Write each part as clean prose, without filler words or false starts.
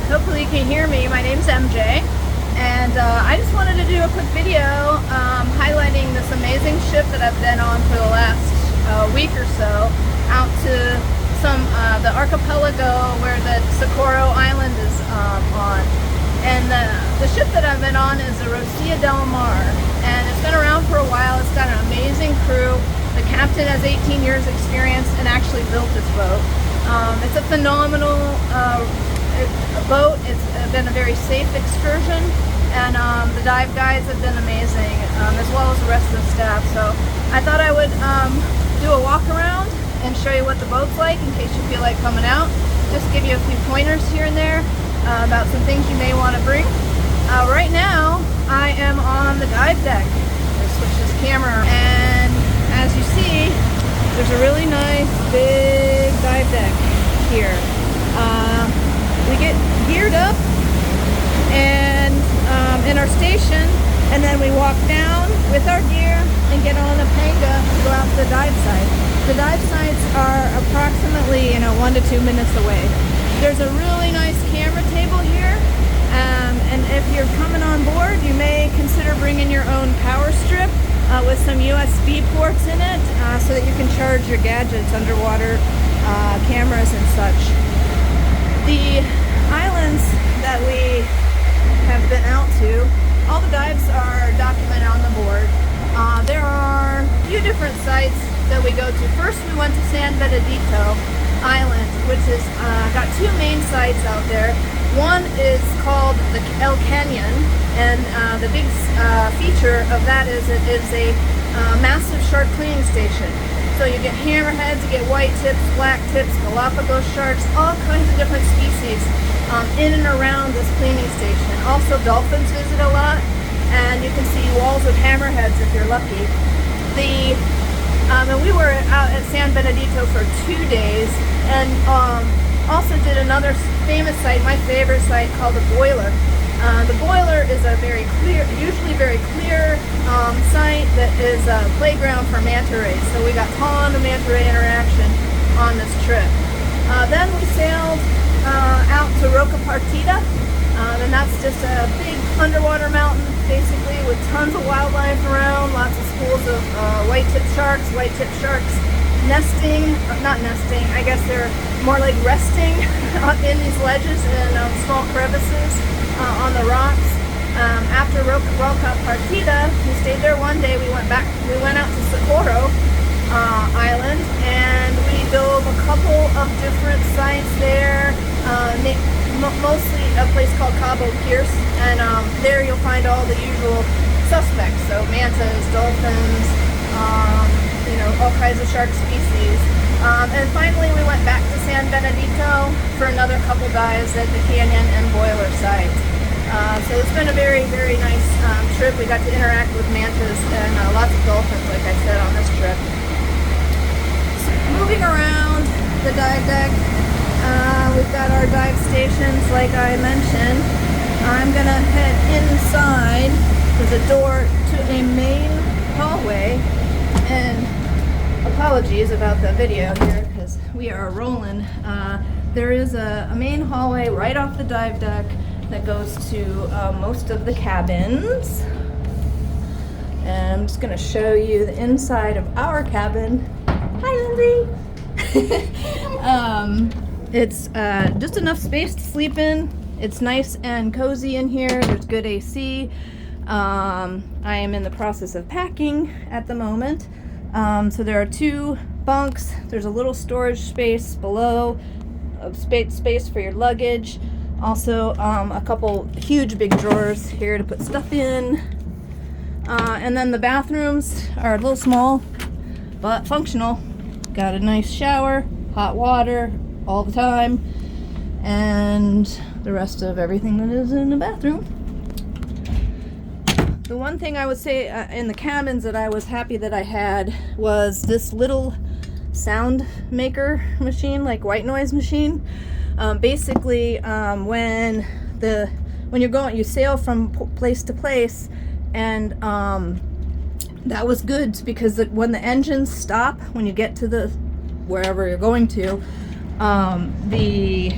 Hopefully you can hear me. My name's MJ, and I just wanted to do a quick video highlighting this amazing ship that I've been on for the last week or so, out to the archipelago where the Socorro island is on. And the ship that I've been on is the Rocio del Mar, and it's been around for a while. It's got an amazing crew. The captain has 18 years experience and actually built this boat. It's a phenomenal boat. It's been a very safe excursion, and the dive guides have been amazing, as well as the rest of the staff. So I thought I would do a walk around and show you what the boat's like in case you feel like coming out. Just give you a few pointers here and there about some things you may want to bring. Right now I am on the dive deck. I switch this camera, and as you see, there's a really nice big dive deck here. We get geared up and in our station, and then we walk down with our gear and get on a panga and go out to the dive site. The dive sites are approximately 1 to 2 minutes away. There's a really nice camera table here, and if you're coming on board, you may consider bringing your own power strip with some USB ports in it, so that you can charge your gadgets, underwater cameras and such. The islands that we have been out to, all the dives are documented on the board. There are a few different sites that we go to. First, we went to San Benedito Island, which is got two main sites out there. One is called the El Canyon, and the big feature of that is it is a massive shark cleaning station. So you get hammerheads, you get white tips, black tips, Galapagos sharks, all kinds of different species in and around this cleaning station. Also, dolphins visit a lot, and you can see walls of hammerheads if you're lucky. And we were out at San Benedito for 2 days, and also did another famous site, my favorite site, called the Boiler. The Boiler is a usually very clear site that is a playground for manta rays. So we got ton of manta ray interaction on this trip. Then we sailed out to Roca Partida, and that's just a big underwater mountain, basically, with tons of wildlife around, lots of schools of white-tip sharks nesting, not nesting, I guess they're more like resting in these ledges and small crevices on the rocks. After Roca Partida, we stayed there one day. We went out to Socorro Island, and we dove a couple of different sites there, mostly a place called Cabo Pierce, and there you'll find all the usual suspects, so mantas, dolphins, all kinds of shark species. And finally we went back to San Benedito for another couple dives at the Canyon and Boiler site. So it's been a very, very nice trip. We got to interact with mantas and lots of dolphins, like I said, on this trip. So moving around the dive deck, we've got our dive stations, like I mentioned. I'm going to head inside. There's a door to a main hallway, and apologies about the video here because we are rolling. There is a main hallway right off the dive deck that goes to most of the cabins, and I'm just going to show you the inside of our cabin. Hi, Lindsay. It's just enough space to sleep in. It's nice and cozy in here. There's good AC. I am in the process of packing at the moment. So there are 2 bunks. There's a little storage space below, space for your luggage. Also, a couple huge big drawers here to put stuff in. And then the bathrooms are a little small, but functional. Got a nice shower, hot water all the time, and the rest of everything that is in the bathroom. The one thing I would say in the cabins that I was happy that I had was this little sound maker machine, like white noise machine. Basically, when you sail from place to place, and that was good because when the engines stop, when you get to wherever you're going to, the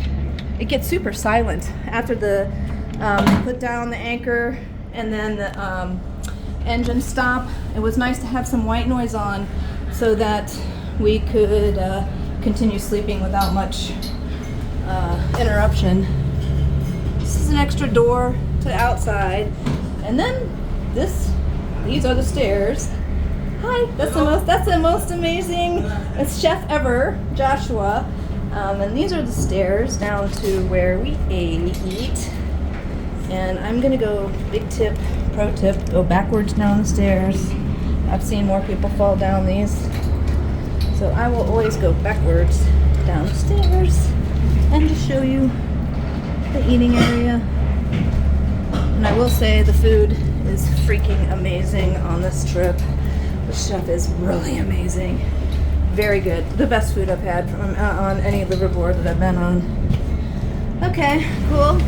it gets super silent after the they put down the anchor and then the engine stop. It was nice to have some white noise on so that we could continue sleeping without much interruption. This is an extra door to the outside, and then these are the stairs. Hi, that's the most amazing chef ever, Joshua. And these are the stairs down to where we eat. And I'm gonna go, pro tip, go backwards down the stairs. I've seen more people fall down these. So I will always go backwards down the stairs and just show you the eating area. And I will say the food is freaking amazing on this trip. The chef is really amazing. Very good. The best food I've had from on any liveaboard that I've been on. Okay, cool.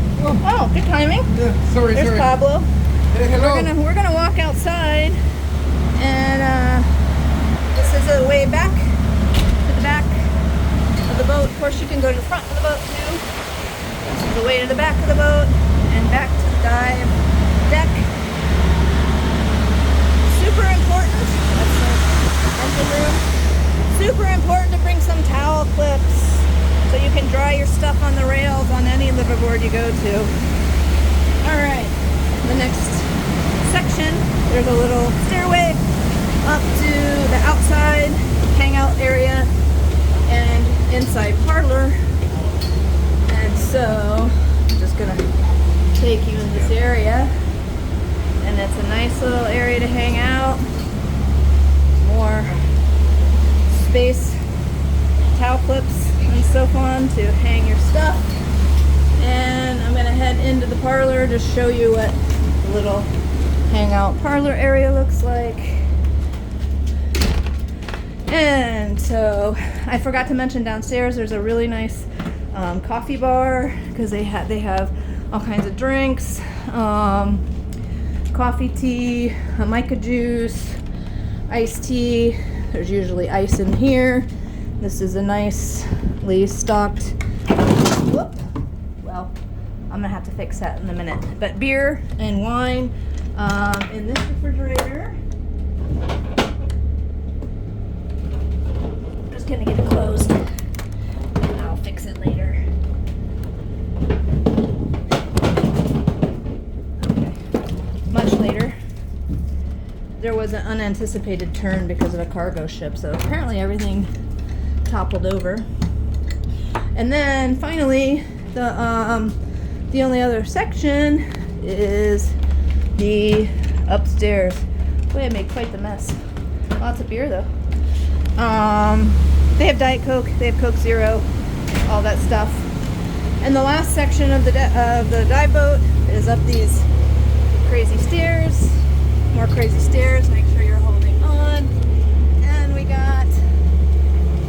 Oh, good timing. Yeah, sorry. There's Pablo. Hey, hello. We're gonna walk outside, and this is the way back to the back of the boat. Of course, you can go to the front of the boat too. This is the way to the back of the boat and back to the dive deck. Super important. That's the engine room. Super important to bring some towel clips so you can dry your stuff on the rails on any liveaboard you go to. Alright, the next section, there's a little stairway up to the outside hangout area and inside parlor. And so, I'm just gonna take you in this area. And it's a nice little area to hang out. More space, towel clips and so on to hang your stuff. And I'm gonna head into the parlor to show you what the little hangout parlor area looks like. And so I forgot to mention downstairs there's a really nice coffee bar because they have all kinds of drinks, coffee, tea, mica juice, iced tea. There's usually ice in here. This is a nicely stocked, whoop, well, I'm gonna have to fix that in a minute. But beer and wine in this refrigerator. I'm just gonna get it closed. I'll fix it later. Much later. There was an unanticipated turn because of a cargo ship, so apparently everything toppled over. And then finally, the only other section is the upstairs. Boy, I made quite the mess. Lots of beer though. They have Diet Coke, they have Coke Zero, all that stuff. And the last section of the dive boat is up these crazy stairs. More crazy stairs. Make sure you're holding on. And we got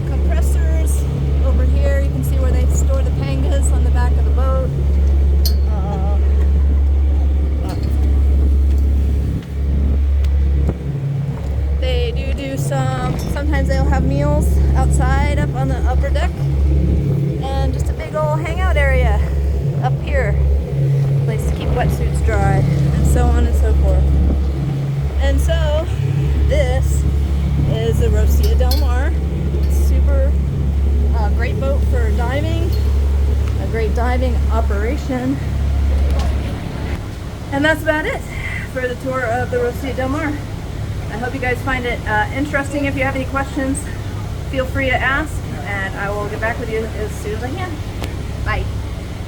compressors over here. You can see where they store the pangas on the back of the boat. They do sometimes they'll have meals outside up on the upper deck. And just a big old hangout area up here. Place to keep wetsuits dry, and so on and so forth. And so, this is the Rocio del Mar. Super great boat for diving, a great diving operation. And that's about it for the tour of the Rocio del Mar. I hope you guys find it interesting. If you have any questions, feel free to ask, and I will get back with you as soon as I can. Bye.